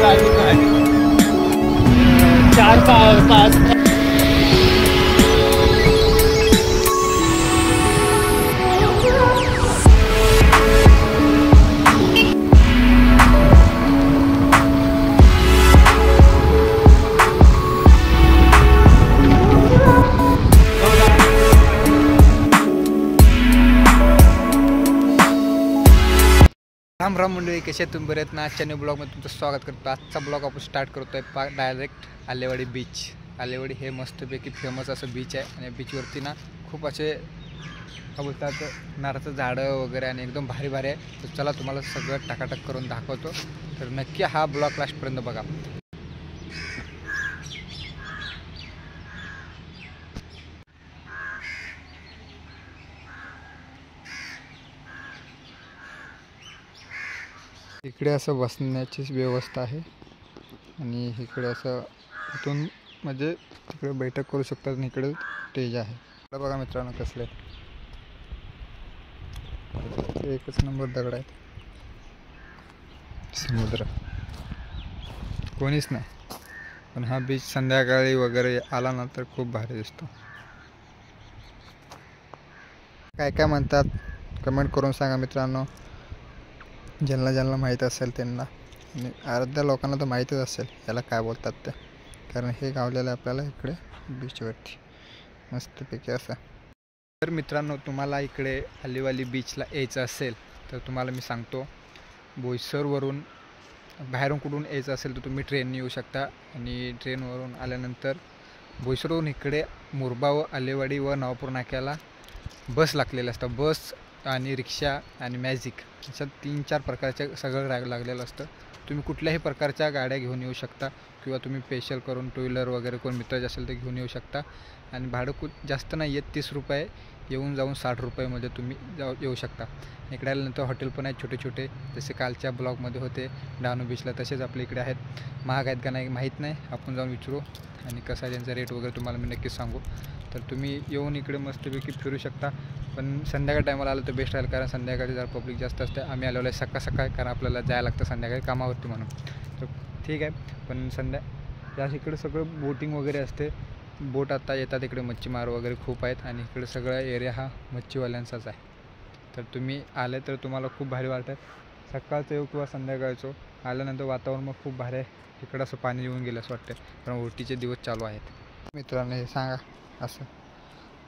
4-5 राम राम मंडळी, कसे तुम्ही बरे आहेत ना? आजच्या न्यू ब्लॉगमध्ये तुमचं स्वागत करतो. आजचा ब्लॉग आपण स्टार्ट करतो आहे डायरेक्ट आलेवाडी बीच. आलेवाडी हे मस्तपैकी फेमस असं बीच आहे आणि बीचवरती ना खूप असे बोलतात नारळाचं झाडं वगैरे आणि एकदम भारी भारी आहे. तर चला तुम्हाला सगळं टाकाटाक करून दाखवतो, तर नक्की हा ब्लॉग लास्टपर्यंत बघा. इकडे असं बसण्याची व्यवस्था आहे आणि इकडे असं इथून म्हणजे तिकडे बैठक करू शकतात आणि इकडे स्टेज आहे. बघा मित्रांनो कसले एकच नंबर दगड आहेत. समुद्र कोणीच नाही, पण हा बीच संध्याकाळी वगैरे आला ना तर खूप भारी दिसतो. काय काय म्हणतात कमेंट करून सांगा मित्रांनो, ज्यांना माहीत असेल त्यांना. आणि अर्ध्या लोकांना तर माहीतच असेल याला काय बोलतात ते, कारण हे गावलेलं आपल्याला इकडे बीचवरती मस्तपैकी असं. तर मित्रांनो, तुम्हाला इकडे आलेवाली बीचला यायचं असेल तर तुम्हाला मी सांगतो, बोईसरवरून बाहेरून कुठून यायचं असेल तर तुम्ही ट्रेनने येऊ शकता. आणि ट्रेनवरून आल्यानंतर बोईसरवरून इकडे मुरबा व आलेवाडी व नवापूर नाक्याला बस लागलेल्या असतात. बस आणि रिक्षा आणि मॅजिक अशा 3-4 प्रकारचे सगळं लागलेलं असतं. तुम्ही कुठल्याही प्रकारच्या गाड्या घेऊन येऊ शकता किंवा तुम्ही स्पेशल करून 2 व्हीलर वगैरे कोण मित्र असेल तर घेऊन येऊ शकता. आणि भाडं खूप जास्त नाही आहे, 30 रुपये येऊन जाऊन 60 रुपयेमध्ये तुम्ही येऊ शकता. इकडे आल्यानंतर हॉटेल पण आहेत छोटे छोटे, जसे कालच्या ब्लॉगमध्ये होते डहाणू बीचला, तसेच आपल्या इकडे आहेत. महाग आहेत का नाही माहीत नाही, आपण जाऊन विचारू आणि कसा आहे त्यांचा रेट वगैरे तुम्हाला मी नक्कीच सांगू. तर तुम्ही येऊन इकडे मस्तपैकी फिरू शकता. पण संध्याकाळी टायमाला आलं तर बेस्ट राहील, कारण संध्याकाळी जर पब्लिक जास्त असते. आम्ही आलेलो आहे सकाळी, कारण आपल्याला जायला लागतं संध्याकाळी कामावरती म्हणून. तर ठीक आहे, पण या इकडे सगळं बोटिंग वगैरे असते. बोट आता येतात इकडे, मच्छीमार वगैरे खूप आहेत आणि इकडे सगळा एरिया हा मच्छीवाल्यांचाच आहे. तर तुम्ही आले तर तुम्हाला खूप भारी वाटतं. सकाळचं येऊ किंवा संध्याकाळचं आल्यानंतर वातावरण मग खूप भारी आहे. इकडं असं पाणी येऊन गेलं असं वाटतं, कारण ओटीचे दिवस चालू आहेत. मित्रांनो हे सांगा, असं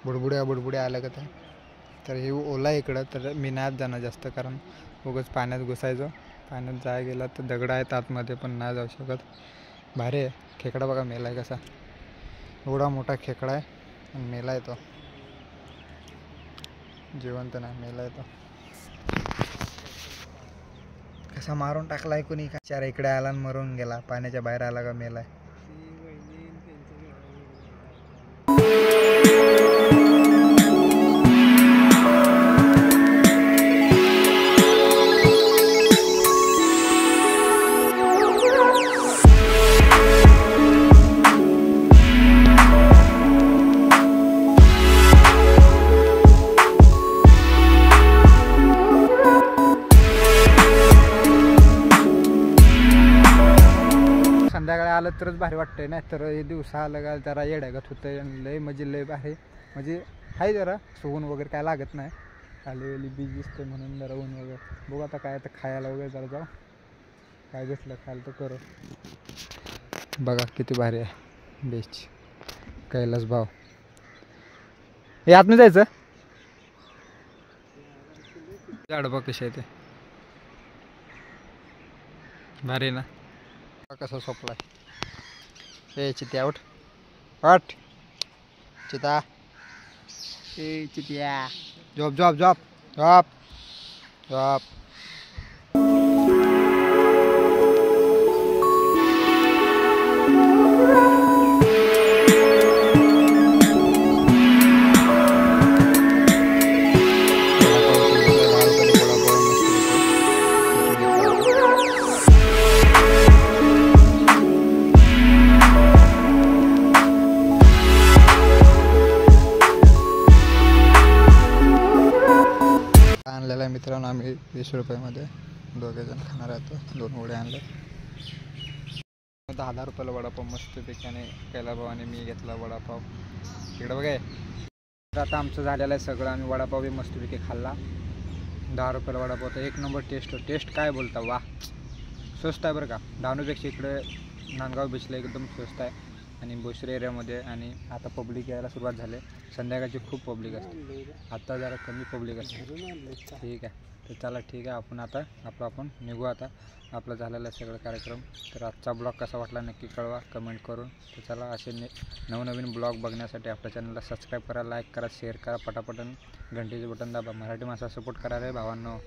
बुडबुड्या आलं का तर हे ओला इकडं, तर मी नाही जाणार जास्त, कारण उगाच पाण्यात घुसायचं. पाण्यात जायला गेला तर दगड आहेत आतमध्ये, पण नाही जाऊ शकत. भारी आहे. खेकडा बघा मेला आहे कसा, एवढा मोठा खेकडा आहे आणि मेला आहे तो, जिवंत नाही मेला आहे तो. कसा मारून टाकला आहे कोणी, चार इकडे आला आणि मरून गेला, पाण्याच्या बाहेर आला का मेला आहे. संध्याकाळी आलं तरच भारी वाटतंय, नाही तर हे दिवसा आलं का जरा येड्यागत होतं. लय म्हणजे लय भारी, म्हणजे आहे जरा ऊन वगैरे काय लागत नाही. आलेली बीच दिसते म्हणून जरा ऊन वगैरे. बघू आता काय तर खायला वगैरे जरा जाऊ, काय घेतलं खायला तर करू. बघा किती भारी आहे बीच, कैलास भाव. हे आत नाही जायचं, झाड बघ कसे आहे ते, भारी ना. कसा सोपलाय हे चित्या, उठ चिता, ए चित्या, झोप. आणलेला मित्रांनो आम्ही 20 रुपयामध्ये दोघेजण खाणार आहोत. 2 वडे आणले. 10 रुपयाला वडापाव मस्तपैकी आणि कैलाभावाने मी घेतला वडापाव. इकडं बघा. तर आता आमचं झालेलं आहे सगळं. आम्ही वडापाव बी मस्तपैकी खाल्ला. 10 रुपयाला वडापाव होता. एक नंबर टेस्ट काय बोलता. वा, स्वस्त आहे बरं का. डहाणूपेक्षा इकडे नांदगाव बीचला एकदम स्वस्त आहे आणि भोसरी एरियामध्ये. आणि आता पब्लिक यायला सुरुवात झाली. संध्याकाळची खूप पब्लिक असते, आता जरा कमी पब्लिक असते. ठीक आहे, तर चला ठीक आहे. आपण आता आपण निघू. आता आपला झालेला आहे सगळं कार्यक्रम. तर आजचा ब्लॉग कसा वाटला नक्की कळवा कमेंट करून. तर चला असे नवनवीन ब्लॉग बघण्यासाठी आपल्या चॅनलला सबस्क्राईब करा, लाईक करा, शेअर करा, पटापटन घंटीचे बटन दाबा. मराठी माणसाला सपोर्ट करा रे भावांनो.